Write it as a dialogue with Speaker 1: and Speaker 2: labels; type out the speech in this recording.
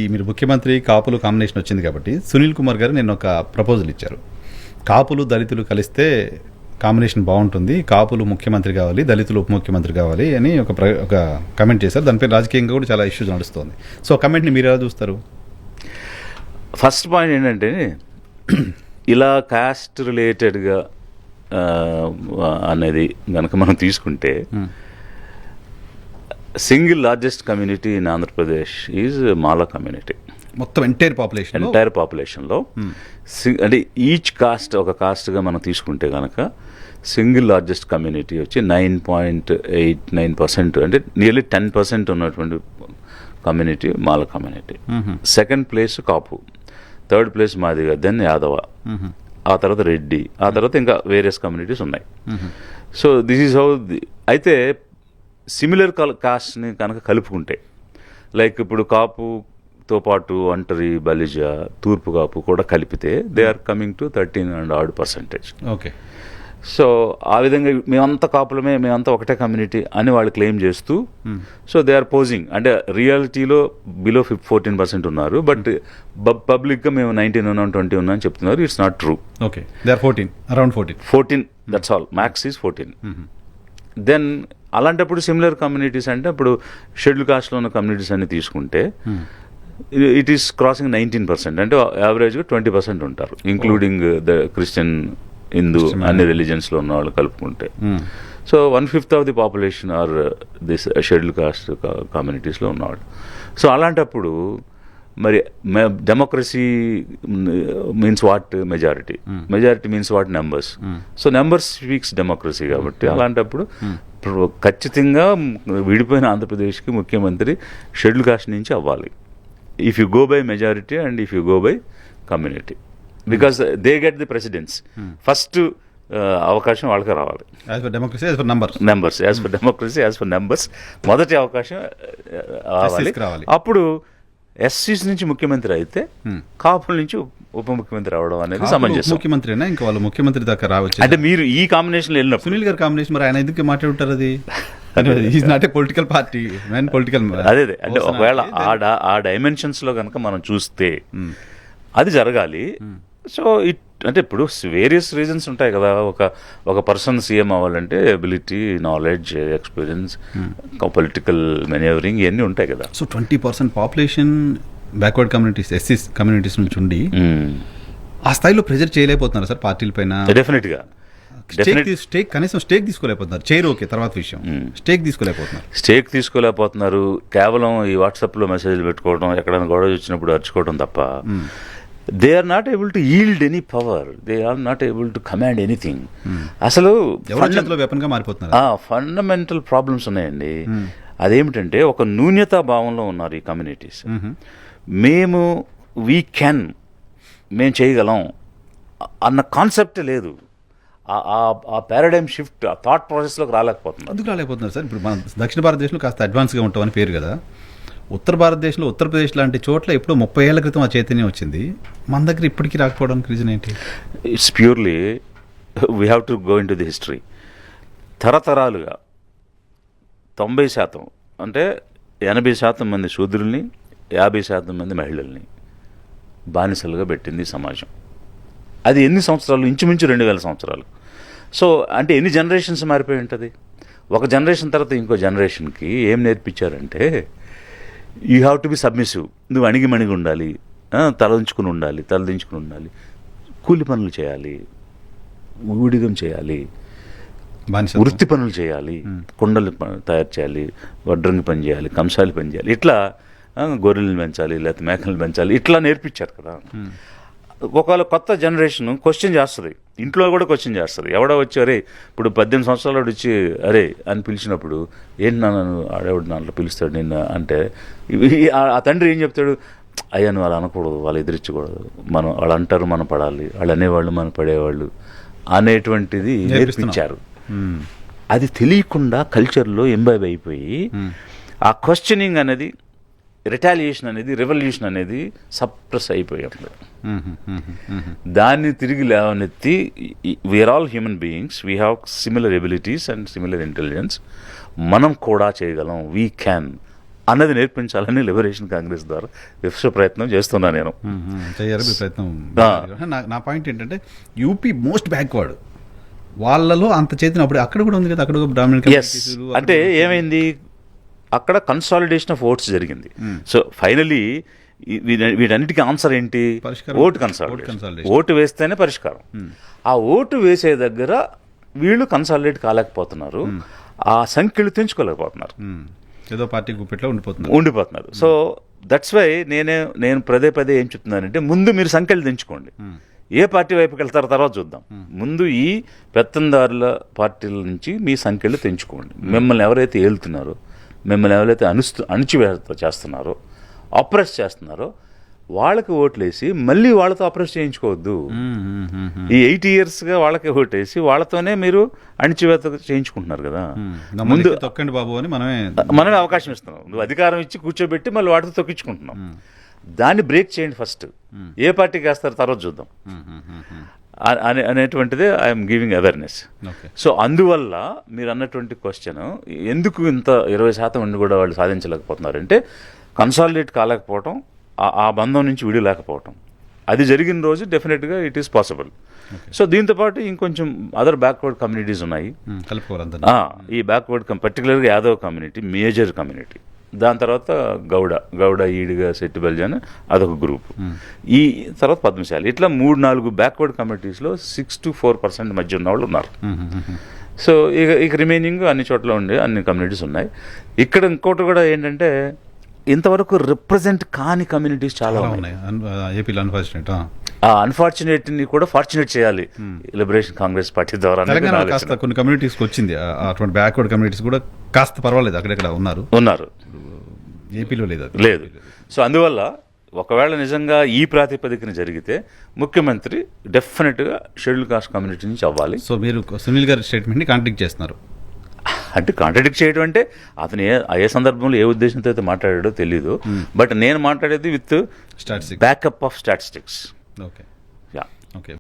Speaker 1: మీరు ముఖ్యమంత్రి కాపులు కాంబినేషన్ వచ్చింది కాబట్టి సునీల్ కుమార్ గారు నేను ఒక ప్రపోజల్ ఇచ్చారు. కాపులు దళితులు కలిస్తే కాంబినేషన్ బాగుంటుంది, కాపులు ముఖ్యమంత్రి కావాలి, దళితులు ఉప ముఖ్యమంత్రి కావాలి అని ఒక కమెంట్ చేశారు. దానిపై రాజకీయంగా కూడా చాలా ఇష్యూస్ నడుస్తుంది. సో ఆ కమెంట్ని మీరు ఎలా చూస్తారు?
Speaker 2: ఫస్ట్ పాయింట్ ఏంటంటే, ఇలా కాస్ట్ రిలేటెడ్గా అనేది కనుక మనం తీసుకుంటే single largest community in Andhra Pradesh is Mala community.
Speaker 1: మొత్తం ఎంటైర్ పాపులేషన్లో
Speaker 2: అంటే ఈచ్ కాస్ట్ ఒక కాస్ట్గా మనం తీసుకుంటే కనుక సింగిల్ లార్జెస్ట్ కమ్యూనిటీ వచ్చి 9.89%, అంటే నియర్లీ 10% ఉన్నటువంటి community Mala community. Second place Kapu, third place Madiga, then Yadava, ఆ తర్వాత రెడ్డి, ఆ తర్వాత ఇంకా వేరియస్ కమ్యూనిటీస్ ఉన్నాయి. So this is how. అయితే సిమిలర్ కాస్ట్ని కనుక కలుపుకుంటే, లైక్ ఇప్పుడు కాపుతో పాటు ఒంటరి, బలిజ, తూర్పు కాపు కూడా కలిపితే they are coming to 13%
Speaker 1: okay.
Speaker 2: So ఆ విధంగా మేమంతా కాపులమే, మేమంతా ఒకటే కమ్యూనిటీ అని వాళ్ళు క్లెయిమ్ చేస్తూ, సో దే ఆర్ పోజింగ్. అంటే రియాలిటీలో బిలో 14% ఉన్నారు, బట్ పబ్లిక్గా మేము 19 ఉన్నాం, 20 ఉన్నాం అని చెప్తున్నారు. It's not true.
Speaker 1: Okay, they are 14
Speaker 2: that's all. Max is 14. Then అలాంటప్పుడు సిమిలర్ కమ్యూనిటీస్ అంటే ఇప్పుడు షెడ్యూల్ కాస్ట్లో ఉన్న కమ్యూనిటీస్ అన్ని తీసుకుంటే ఇట్ ఈస్ క్రాసింగ్ 19%, అంటే యావరేజ్గా 20% ఉంటారు, ఇంక్లూడింగ్ ద క్రిస్టియన్, హిందూ, అన్ని రిలీజన్స్లో ఉన్న వాళ్ళు కలుపుకుంటే. So 1/5 of the population are this schedule caste కమ్యూనిటీస్లో ఉన్నవాళ్ళు. సో అలాంటప్పుడు మరి democracy means what? Majority means what? Numbers. So numbers speaks democracy. కాబట్టి అలాంటప్పుడు ఖచ్చితంగా విడిపోయిన ఆంధ్రప్రదేశ్కి ముఖ్యమంత్రి షెడ్యూల్ కాస్ట్ నుంచి అవ్వాలి, if you go by majority and if you go by community, because they get the precedence. First అవకాశం వాళ్ళకి రావాలి.
Speaker 1: As for democracy,
Speaker 2: as for numbers మొదటి అవకాశం రావాలి. అప్పుడు ఎస్సీస్ నుంచి ముఖ్యమంత్రి అయితే కాపుల నుంచి ఉప ముఖ్యమంత్రి రావడం అనేది సమంజసం.
Speaker 1: ముఖ్యమంత్రినా ఇంకా వాళ్ళు ముఖ్యమంత్రి దాకా రావచ్చు.
Speaker 2: అంటే మీరు ఈ కాంబినేషన్ వెళ్ళినప్పుడు
Speaker 1: సునీల్ గారి కాంబినేషన్, మరి ఆయన ఎందుకు మాట్లాడుతారు? అది is not a political party, main political.
Speaker 2: అదే అంటే ఒకవేళ ఆ డైమెన్షన్స్ లో కనుక మనం చూస్తే అది జరగాలి. సో అంటే ఇప్పుడు వేరియస్ రీజన్స్ ఉంటాయి కదా. ఒక పర్సన్ సీఎం అవ్వాలంటే ఎబిలిటీ, నాలెడ్జ్, ఎక్స్పీరియన్స్, పొలిటికల్ మెనేవరింగ్ ఇవన్నీ ఉంటాయి కదా.
Speaker 1: So 20% population backward communities, SC communities నుంచి ఉండి ఆ స్థాయిలో ప్రెజర్ చేయలేకపోతున్నారు సార్ పార్టీల పైన.
Speaker 2: డెఫినెట్గా
Speaker 1: కనీసం స్టేక్ తీసుకోలేకపోతున్నారు. చైర్ ఓకే, తర్వాత విషయం, స్టేక్ తీసుకోలేకపోతున్నారు. కేవలం ఈ వాట్సాప్లో మెసేజ్లు పెట్టుకోవడం, ఎక్కడైనా గొడవ వచ్చినప్పుడు అరుచుకోవడం తప్ప they are not able to yield any power, they are not able to command anything. అసలు ఫండమెంటల్ ప్రాబ్లమ్స్ ఉన్నాయండి. అదేమిటంటే ఒక న్యూన్యతా భావంలో ఉన్నారు ఈ కమ్యూనిటీస్. మేము చేయగలం అన్న కాన్సెప్ట్ లేదు. ఆ పారాడైమ్ షిఫ్ట్, ఆ థాట్ ప్రాసెస్లోకి రాలేకపోతున్నారు సార్. ఇప్పుడు మన దక్షిణ భారతదేశంలో కాస్త అడ్వాన్స్గా ఉంటామని పేరు కదా. ఉత్తర భారతదేశంలో, ఉత్తరప్రదేశ్ లాంటి చోట్ల ఎప్పుడో 30 ఏళ్ల క్రితం ఆ చైతన్యం వచ్చింది. మన దగ్గర ఇప్పటికీ రాకపోవడానికి రీజన్ ఏంటి?
Speaker 2: It's purely we have to go in to the history. తరతరాలుగా 90% అంటే 80% మంది శూద్రుల్ని, 50% మంది మహిళల్ని బానిసలుగా పెట్టింది సమాజం. అది ఎన్ని సంవత్సరాలు? ఇంచుమించు 2000 సంవత్సరాలు. సో అంటే ఎన్ని జనరేషన్స్ మారిపోయి ఉంటుంది. ఒక జనరేషన్ తర్వాత ఇంకో జనరేషన్కి ఏం నేర్పించారంటే, you have to be submissive. నువ్వు అణిగిమణిగి ఉండాలి, తలదించుకుని ఉండాలి, కూలి పనులు చేయాలి, ఊడిగం చేయాలి, వృత్తి పనులు చేయాలి, కుండలు తయారు చేయాలి, వడ్రంగి పని చేయాలి, కంసాలి పని చేయాలి, ఇట్లా గొర్రెలను పెంచాలి, లేకపోతే మేకలను పెంచాలి, ఇట్లా నేర్పించారు కదా. ఒకవేళ కొత్త జనరేషన్ క్వశ్చన్ చేస్తుంది, ఇంట్లో కూడా క్వశ్చన్ చేస్తుంది. ఎవడో వచ్చి అరే ఇప్పుడు 18 సంవత్సరాలు వచ్చి అరే అని పిలిచినప్పుడు ఏంటి నన్ను ఆడేవాడు దాంట్లో పిలుస్తాడు నిన్న అంటే, ఆ తండ్రి ఏం చెప్తాడు? అయ్యా నువ్వు అలా అనకూడదు, వాళ్ళు ఎదిరించకూడదు, వాళ్ళు అంటారు మనం పడాలి, వాళ్ళు అనేవాళ్ళు మనం పడేవాళ్ళు అనేటువంటిది నేర్పించారు. అది తెలియకుండా కల్చర్లో ఎంబైబ్ అయిపోయి ఆ క్వశ్చనింగ్ అనేది, రిటాలియేషన్ అనేది, రెవల్యూషన్ అనేది సప్రెస్ అయిపోయాడు. దాన్ని తిరిగి లేవనెత్తి, we are all human beings, we have similar abilities and similar intelligence, మనం కూడా చేయగలం, వీ క్యాన్ అన్నది నేర్పించాలని లిబరేషన్ కాంగ్రెస్ ద్వారా విశ్వ ప్రయత్నం చేస్తున్నా నేను.
Speaker 1: చేయాలి మీ ప్రయత్నం. నా పాయింట్ ఏంటంటే యూపీ మోస్ట్ బ్యాక్వర్డ్, వాళ్ళలో అంత చేతినప్పుడు అక్కడ కూడా ఉంది కదా, అక్కడ బ్రాహ్మణ్.
Speaker 2: అంటే ఏమైంది, అక్కడ కన్సాలిడేషన్ ఆఫ్ ఓట్స్ జరిగింది. సో ఫైనలీ వీటన్నిటికీ ఆన్సర్ ఏంటి, ఓటు కన్సాలిడేషన్. ఓటు వేస్తేనే పరిష్కారం. ఆ ఓటు వేసే దగ్గర వీళ్ళు కన్సాలిడేట్ కాలేకపోతున్నారు, ఆ సంఖ్యలు తెంచుకోలేకపోతున్నారు,
Speaker 1: ఏదో పార్టీ గుప్పెట్లో ఉండిపోతున్నారు.
Speaker 2: సో దట్స్ వై నేను పదే ఏం చెప్తున్నానంటే, ముందు మీరు సంఖ్యలు తెంచుకోండి, ఏ పార్టీ వైపుకి వెళ్తారో తర్వాత చూద్దాం. ముందు ఈ పెత్తందారుల పార్టీల నుంచి మీ సంఖ్యలు తెంచుకోండి. మిమ్మల్ని ఎవరైతే ఏలుతున్నారో, మిమ్మల్ని ఎవరైతే అణిచివేత చేస్తున్నారో, అప్రెస్ చేస్తున్నారో వాళ్ళకి ఓట్లేసి మళ్ళీ వాళ్ళతో అప్రెస్ చేయించుకోవద్దు. ఈ 8 yearsగా వాళ్ళకి ఓటేసి వాళ్ళతోనే మీరు అణిచివేత చేయించుకుంటున్నారు కదా.
Speaker 1: ముందు తొక్కండి బాబు అని
Speaker 2: మనమే అవకాశం ఇస్తున్నాం, నువ్వు అధికారం ఇచ్చి కూర్చోబెట్టి మళ్ళీ వాటితో తొక్కించుకుంటున్నాం. దాన్ని బ్రేక్ చేయండి ఫస్ట్, ఏ పార్టీకి వేస్తారో తర్వాత చూద్దాం అనేటువంటిదే ఐఎమ్ గివింగ్ అవేర్నెస్. సో అందువల్ల మీరు అన్నటువంటి క్వశ్చన్, ఎందుకు ఇంత 20% ఉండి కూడా వాళ్ళు సాధించలేకపోతున్నారంటే కన్సాలిడేట్ కాలేకపోవటం, ఆ బంధం నుంచి విడిలేకపోవటం. అది జరిగిన రోజు డెఫినెట్గా ఇట్ ఈస్ పాసిబుల్. సో దీంతోపాటు ఇంకొంచెం అదర్ బ్యాక్వర్డ్ కమ్యూనిటీస్ ఉన్నాయి. ఈ బ్యాక్వర్డ్ పర్టికులర్గా యాదవ్ కమ్యూనిటీ మేజర్ కమ్యూనిటీ, దాని తర్వాత గౌడ ఈడిగా శెట్టి బల్జాన్ అదొక గ్రూప్, ఈ తర్వాత పద్మశాలి, ఇట్లా 3-4 బ్యాక్వర్డ్ కమ్యూనిటీస్లో 6 to 4% మధ్య ఉన్న వాళ్ళు ఉన్నారు. సో ఇక రిమైనింగ్ అన్ని చోట్ల ఉండే అన్ని కమ్యూనిటీస్ ఉన్నాయి. ఇక్కడ ఇంకోటి కూడా ఏంటంటే, ఇంతవరకు రిప్రజెంట్ కాని కమ్యూనిటీస్ చాలా ఉన్నాయి
Speaker 1: ఏపీలో.
Speaker 2: అన్ఫార్చునేట్ని కూడా ఫార్చునేట్ చేయాలి లిబరేషన్ కాంగ్రెస్ పార్టీ ద్వారా.
Speaker 1: కాస్త కొన్ని కమ్యూనిటీస్కి వచ్చింది, అటువంటి బ్యాక్వర్డ్ కమ్యూనిటీస్ కూడా కాస్త పర్వాలేదు, అక్కడెక్కడ ఉన్నారు. ఏపీలో
Speaker 2: లేదు. సో అందువల్ల ఒకవేళ నిజంగా ఈ ప్రాతిపదికన జరిగితే ముఖ్యమంత్రి డెఫినెట్గా షెడ్యూల్ కాస్ట్ కమ్యూనిటీ నుంచి అవ్వాలి.
Speaker 1: సో మీరు సునీల్ గారి స్టేట్మెంట్ని కాంట్రాడిక్ట్ చేస్తున్నారు.
Speaker 2: అంటే కాంట్రాడిక్ట్ చేయడం అంటే అతను ఏ సందర్భంలో ఏ ఉద్దేశంతో అయితే మాట్లాడాడో తెలీదు, బట్ నేను మాట్లాడేది with backup of statistics.
Speaker 1: Okay.